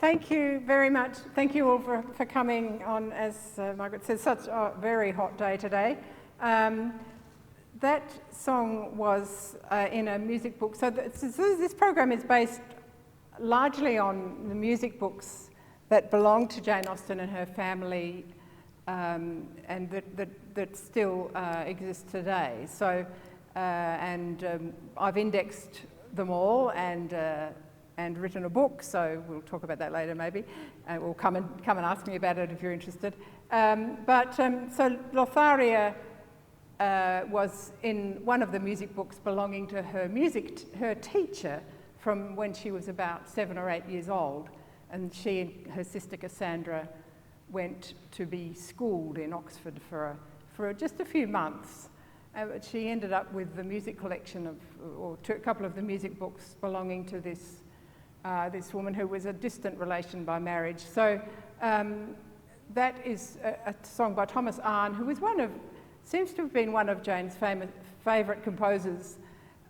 Thank you very much. Thank you all for coming on, as Margaret says, such a very hot day today. That song was in a music book. So this program is based largely on the music books that belonged to Jane Austen and her family, and that still exist today. So, I've indexed them all and written a book. So we'll talk about that later, maybe. Or come and ask me about it if you're interested. So Lotharia was in one of the music books belonging to her teacher from when she was about 7 or 8 years old, and she and her sister Cassandra went to be schooled in Oxford for just a few months. She ended up with the music collection or a couple of the music books belonging to this woman who was a distant relation by marriage. So that is a song by Thomas Arne, who was seems to have been one of Jane's favourite composers,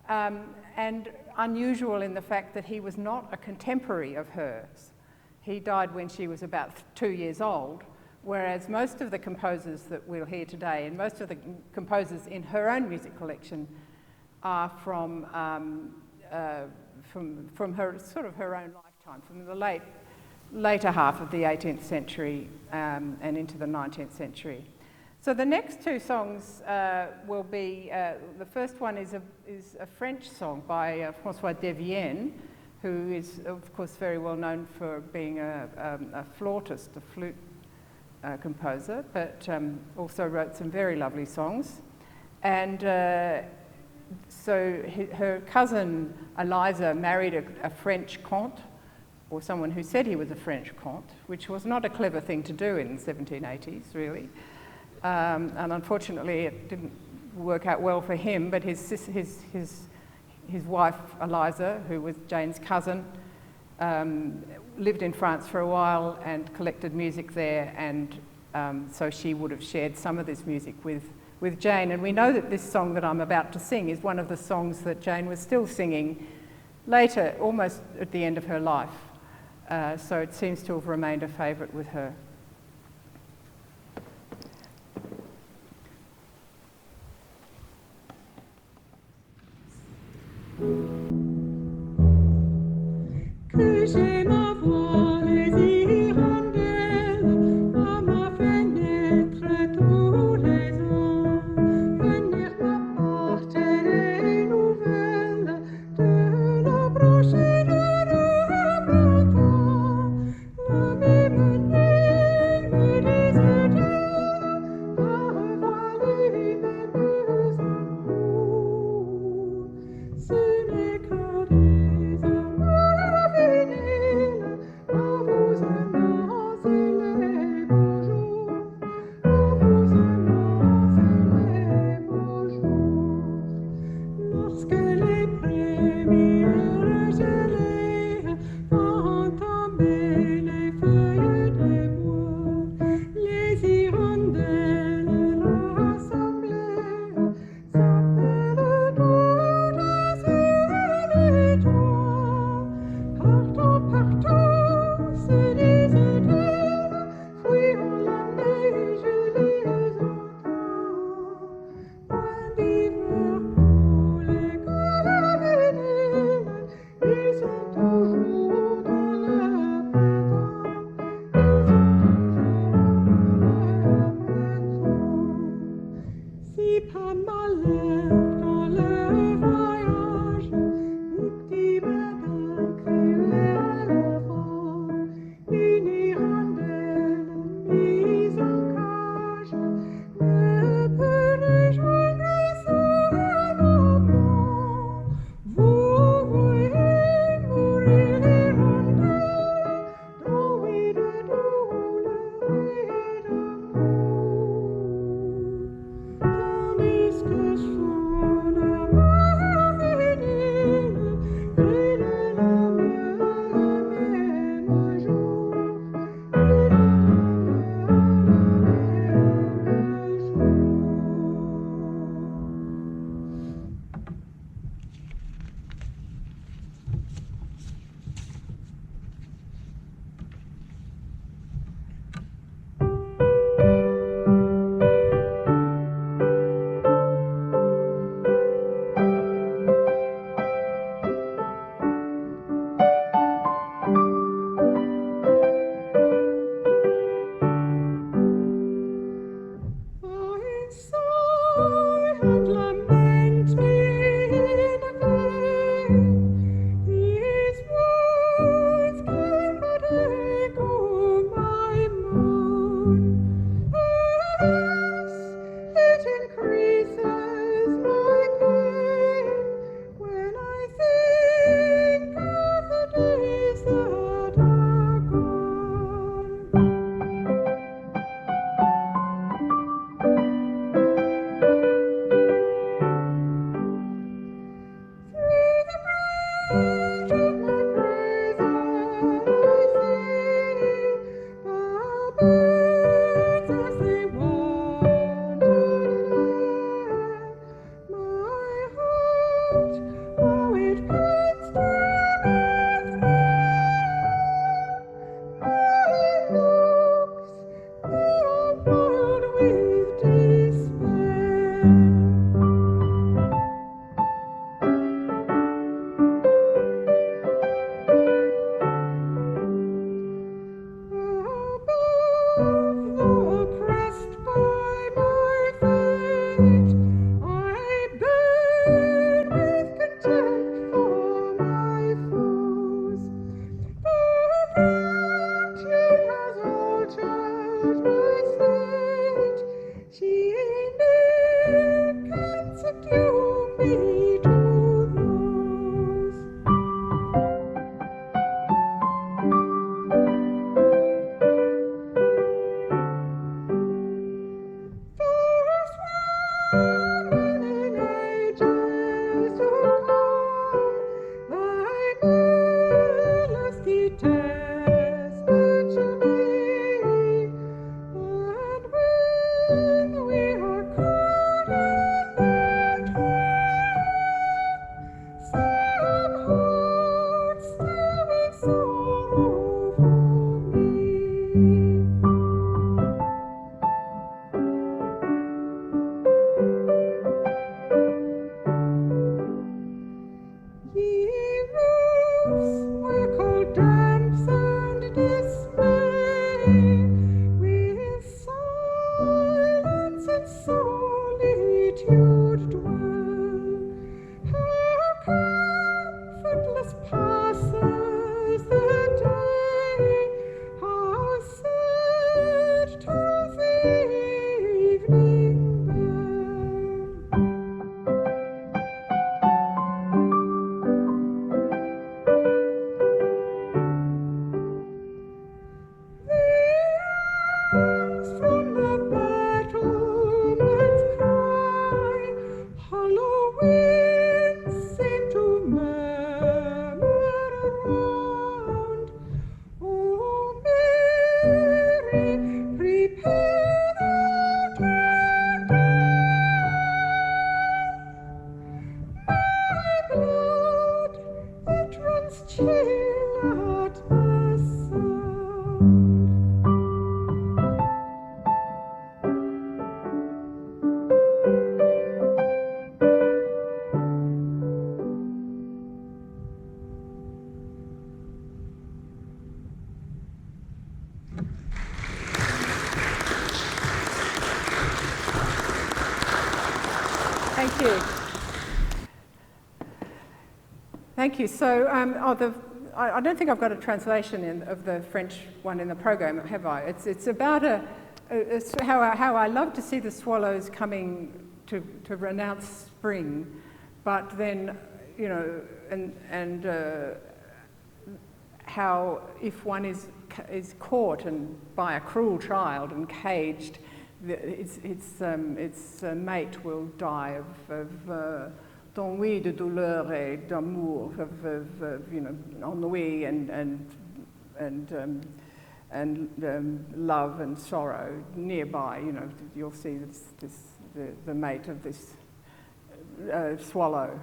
and unusual in the fact that he was not a contemporary of hers. He died when she was about 2 years old, whereas most of the composers that we'll hear today, and most of the composers in her own music collection, are from her sort of her own lifetime, from the later half of the 18th century and into the 19th century. So the next two songs will be, the first one is a French song by François Devienne, who is of course very well known for being a flautist, a flute composer, but also wrote some very lovely songs. And so her cousin Eliza married a French comte, or someone who said he was a French comte, which was not a clever thing to do in the 1780s, really. And unfortunately, it didn't work out well for him. But his wife Eliza, who was Jane's cousin, lived in France for a while and collected music there, and so she would have shared some of this music with Jane. And we know that this song that I'm about to sing is one of the songs that Jane was still singing later, almost at the end of her life. So it seems to have remained a favourite with her. Que j'aime avoir les hirondelles à ma fenêtre tous les ans, venir m'apporter des nouvelles de la prochaine printemps. La même nuit me disait-elle, avaler les mêmes amours. Ce n'est que des amours finis. Thank you. Thank you. So, I don't think I've got a translation of the French one in the program, have I? It's about it's how I love to see the swallows coming to renounce spring, but then, you know, and how if one is caught and by a cruel child and caged, its mate will die of d'ennui, de douleur et d'amour, of you know, ennui and love and sorrow nearby. You know, you'll see the mate of this swallow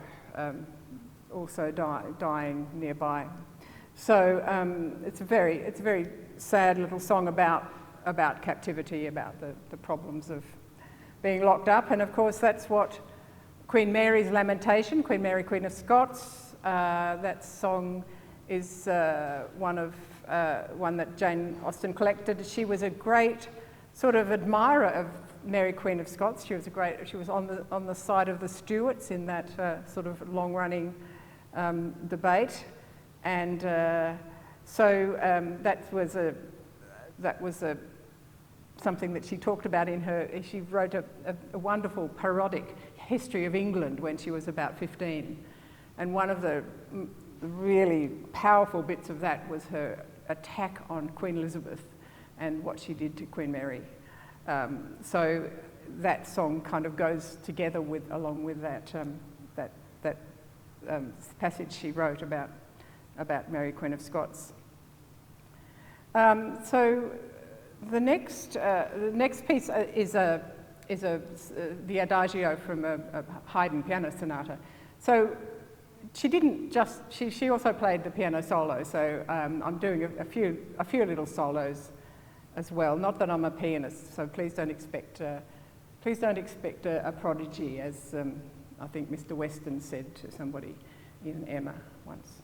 also dying nearby. So it's a very sad little song about captivity, about the problems of being locked up, and of course that's what Queen Mary's Lamentation, Queen Mary, Queen of Scots. That song is one that Jane Austen collected. She was a great sort of admirer of Mary, Queen of Scots. She was on the side of the Stuarts in that sort of long-running debate, and so that was something that she talked about in her. She wrote a wonderful parodic history of England when she was about 15, and one of the really powerful bits of that was her attack on Queen Elizabeth and what she did to Queen Mary. So that song kind of goes together along with that passage she wrote about Mary, Queen of Scots. So the next piece is the Adagio from a Haydn piano sonata. So she didn't just, she also played the piano solo, so I'm doing a few little solos as well. Not that I'm a pianist, so please don't expect a prodigy, as I think Mr. Weston said to somebody in Emma once.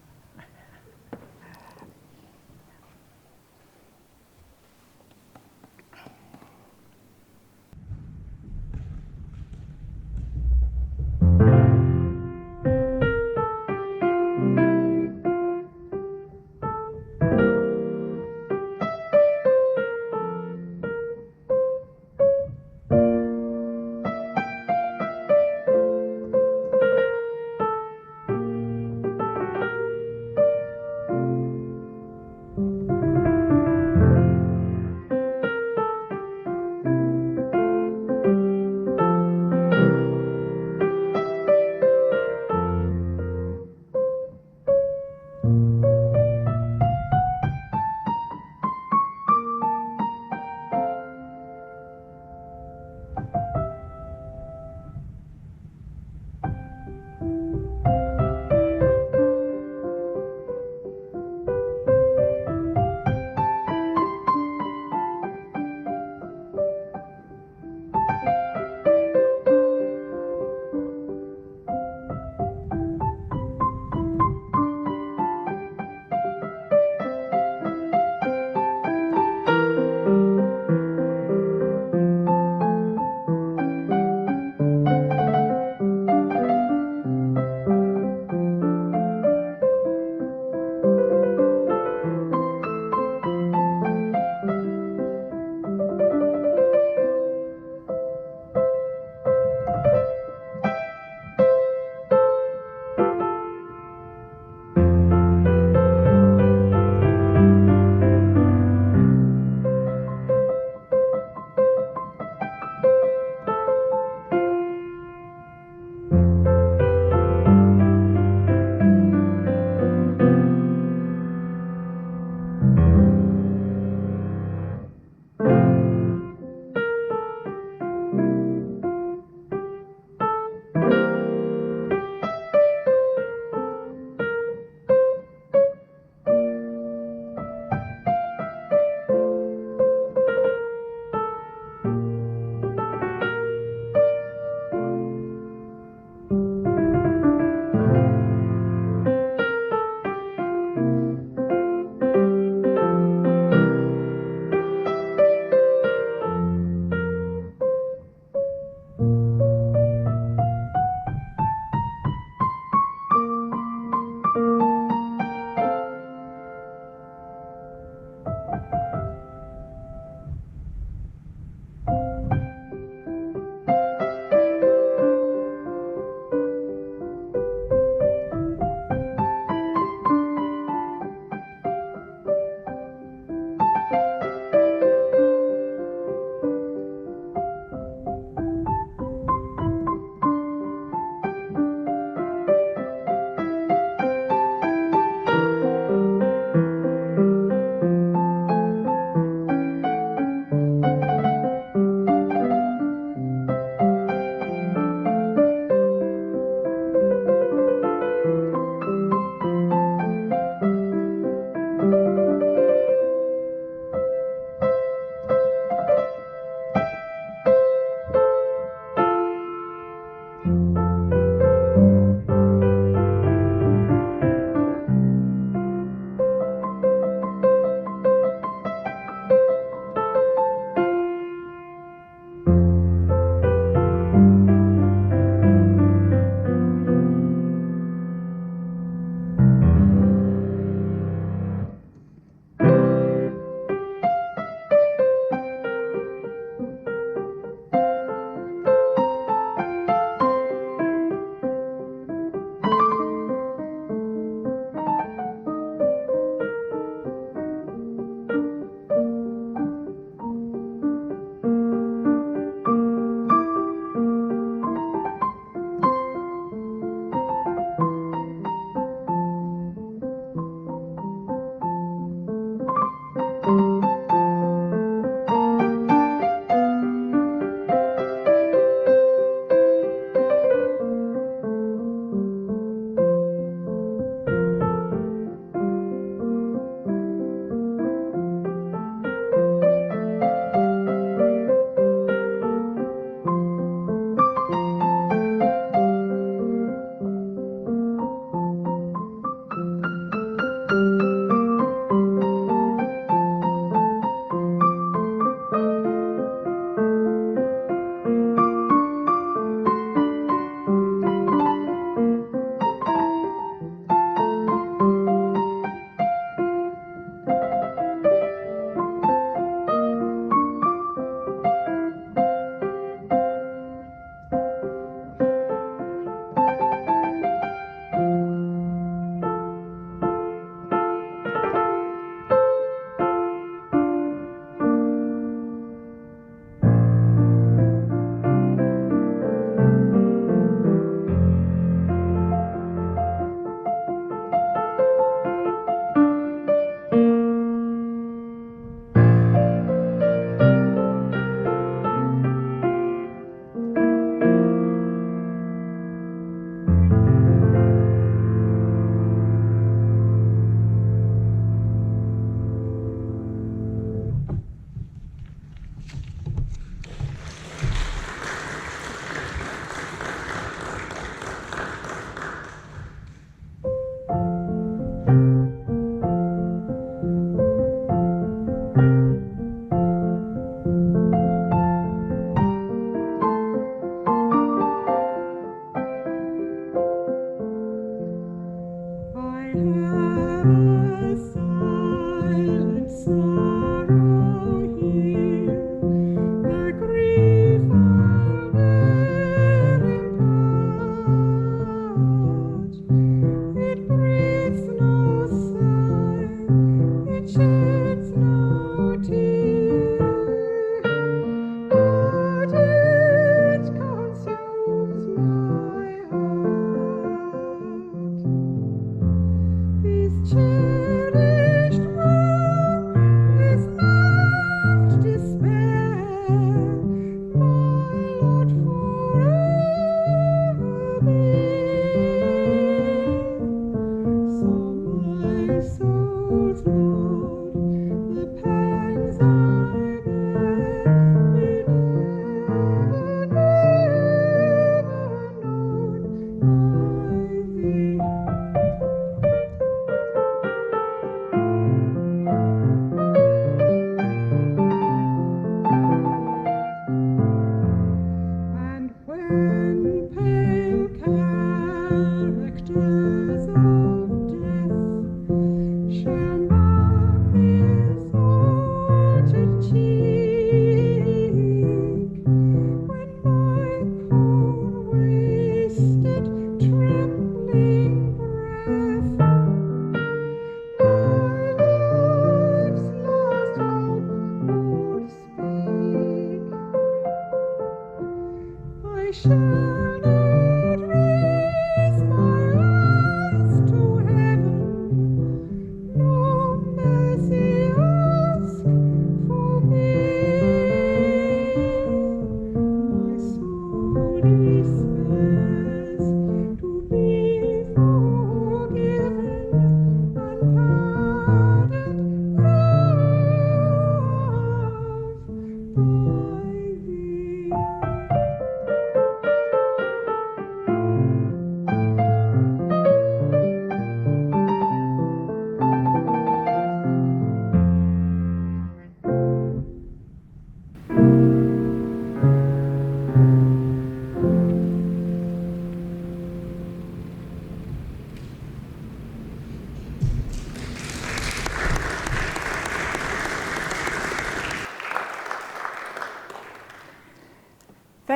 So my soul's Lord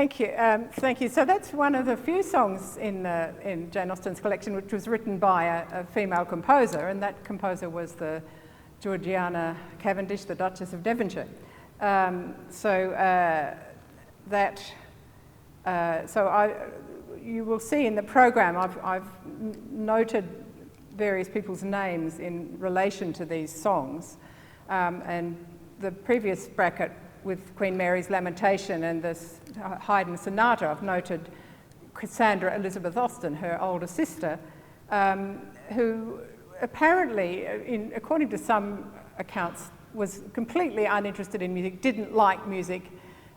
Thank you. Thank you. So that's one of the few songs in Jane Austen's collection which was written by a female composer, and that composer was the Georgiana Cavendish, the Duchess of Devonshire. You will see in the program I've noted various people's names in relation to these songs, and the previous bracket with Queen Mary's Lamentation and this Haydn Sonata, I've noted Cassandra Elizabeth Austen, her older sister, who apparently, according to some accounts, was completely uninterested in music, didn't like music,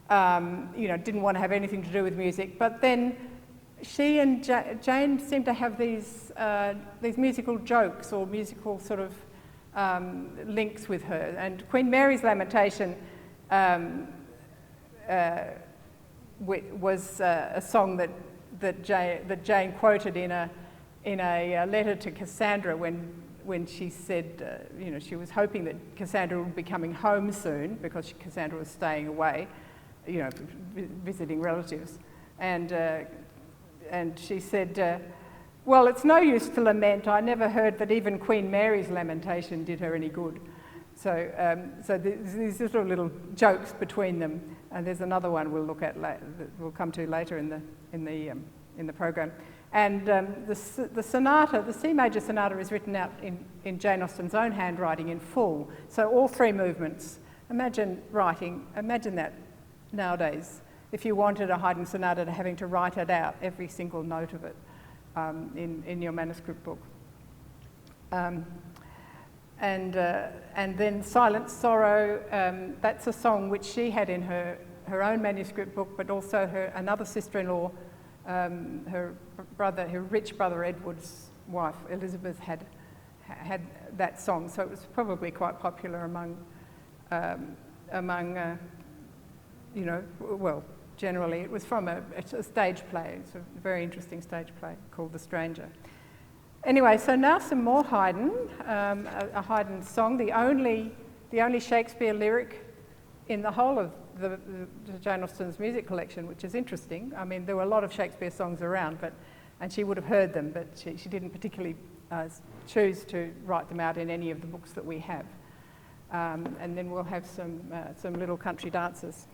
didn't want to have anything to do with music. But then she and Jane seemed to have these musical jokes or musical sort of links with her. And Queen Mary's Lamentation was a song that Jane quoted in a letter to Cassandra when she said, she was hoping that Cassandra would be coming home soon because Cassandra was staying away, visiting relatives, and she said, well, it's no use to lament. I never heard that even Queen Mary's Lamentation did her any good. So there's these little jokes between them, and there's another one we'll look at that we'll come to later in the program. And the sonata, the C major sonata, is written out in Jane Austen's own handwriting in full. So all three movements. Imagine that nowadays. If you wanted a Haydn sonata, having to write it out, every single note of it, in your manuscript book. And then Silent Sorrow, that's a song which she had in her own manuscript book, but also another sister-in-law, her rich brother Edward's wife, Elizabeth, had that song. So it was probably quite popular among generally it was from a stage play. It's a very interesting stage play called The Stranger. Anyway, so now some more Haydn, a Haydn song, the only Shakespeare lyric in the whole of the Jane Austen's music collection, which is interesting. I mean, there were a lot of Shakespeare songs around, and she would have heard them, but she didn't particularly choose to write them out in any of the books that we have. And then we'll have some little country dances.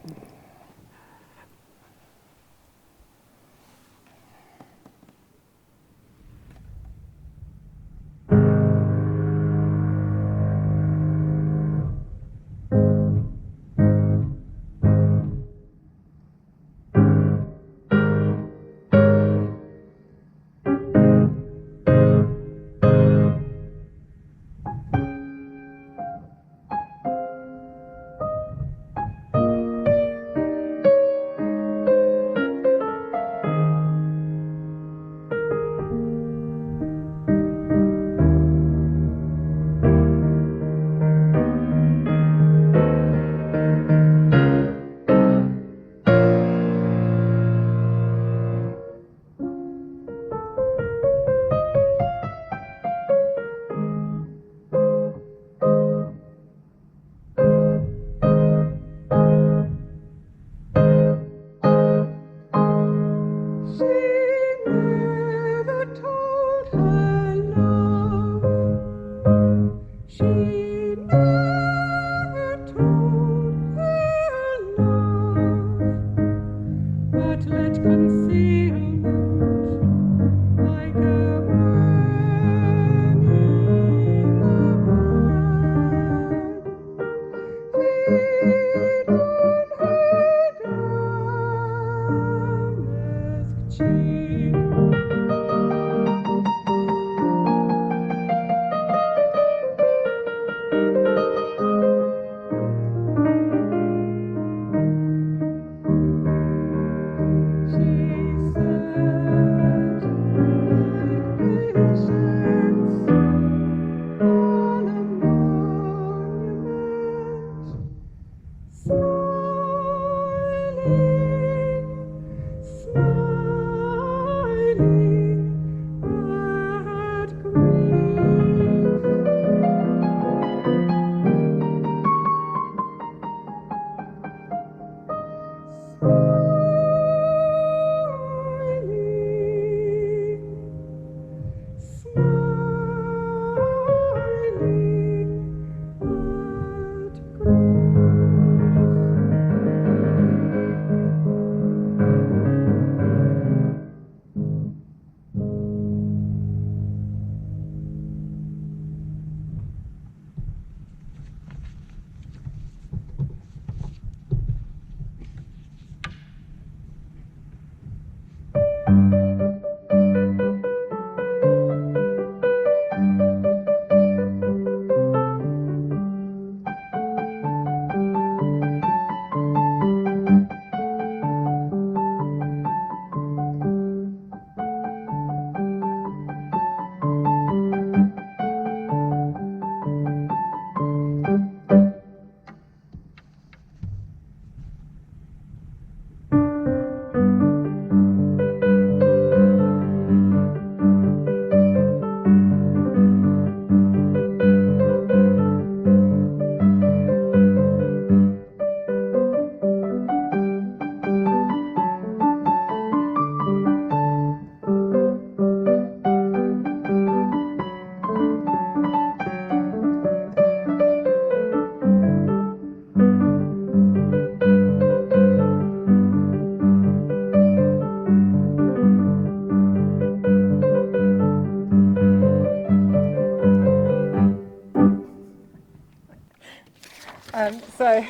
So,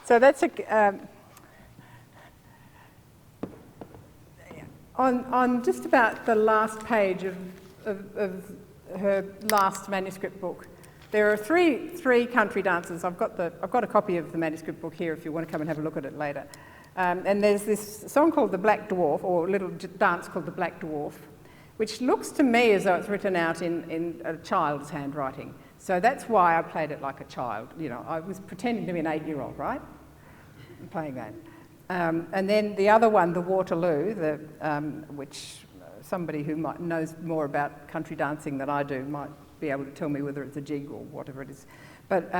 so that's on just about the last page of her last manuscript book. There are three country dances. I've got a copy of the manuscript book here if you want to come and have a look at it later. And there's this song called The Black Dwarf, or a little dance called The Black Dwarf, which looks to me as though it's written out in a child's handwriting. So that's why I played it like a child. You know, I was pretending to be an 8-year-old, right? Playing that. And then the other one, the Waterloo, which somebody who knows more about country dancing than I do might be able to tell me whether it's a jig or whatever it is. But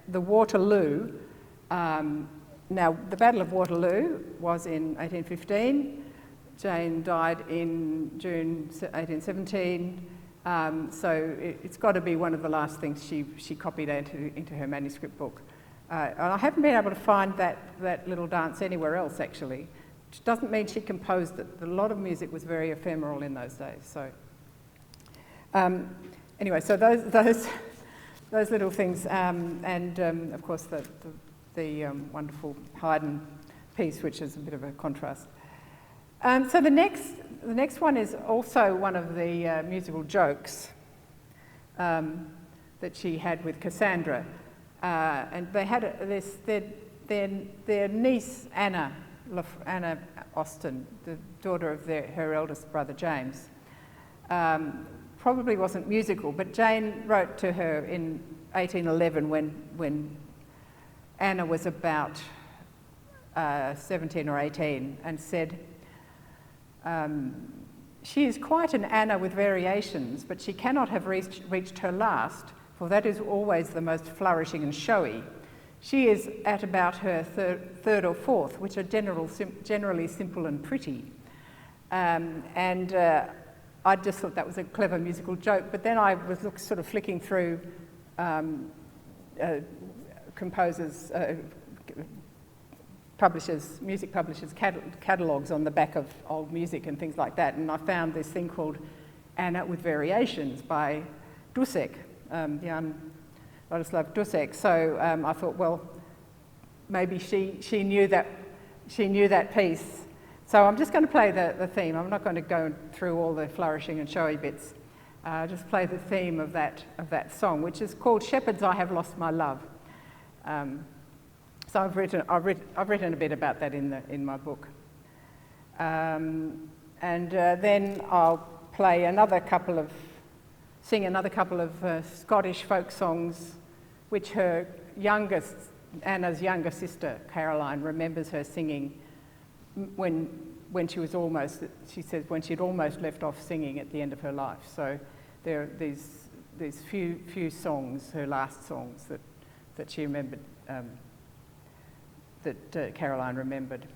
the Waterloo, now the Battle of Waterloo was in 1815. Jane died in June 1817. So it's got to be one of the last things she copied into her manuscript book. And I haven't been able to find that little dance anywhere else, actually, which doesn't mean she composed it. A lot of music was very ephemeral in those days. So anyway, so those little things, and of course the wonderful Haydn piece, which is a bit of a contrast. So the next one is also one of the musical jokes that she had with Cassandra. And they had their niece Anna Austen, the daughter of her eldest brother James, probably wasn't musical, but Jane wrote to her in 1811 when Anna was about 17 or 18 and said, "She is quite an Anna with variations, but she cannot have reached her last, for that is always the most flourishing and showy. She is at about her third or fourth, which are generally simple and pretty." And I just thought that was a clever musical joke, but then I was sort of flicking through composers, music publishers' catalogues on the back of old music and things like that, and I found this thing called Anna with Variations by Dussek. Jan Ladislav Dussek. So I thought, well, maybe she knew that piece. So I'm just going to play the theme. I'm not going to go through all the flourishing and showy bits. Just play the theme of that song, which is called "Shepherds, I Have Lost My Love." So I've written a bit about that in my book, and then I'll play sing another couple of Scottish folk songs, which Anna's younger sister, Caroline, remembers her singing when she says when she'd almost left off singing at the end of her life. So there are these few songs, her last songs, that she remembered, that Caroline remembered.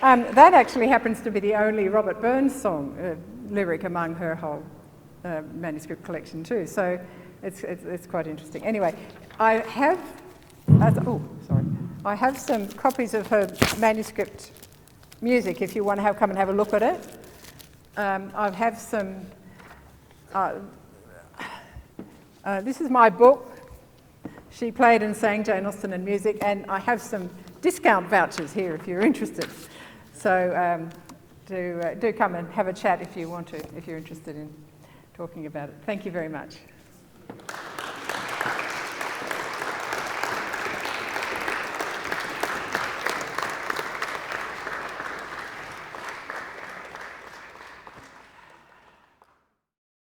That actually happens to be the only Robert Burns song lyric among her whole manuscript collection too. So it's quite interesting. Anyway, I have I have some copies of her manuscript music if you want to come and have a look at it. I have some. This is my book. She played and sang Jane Austen and music, and I have some discount vouchers here if you're interested. So do come and have a chat if you want to, if you're interested in talking about it. Thank you very much.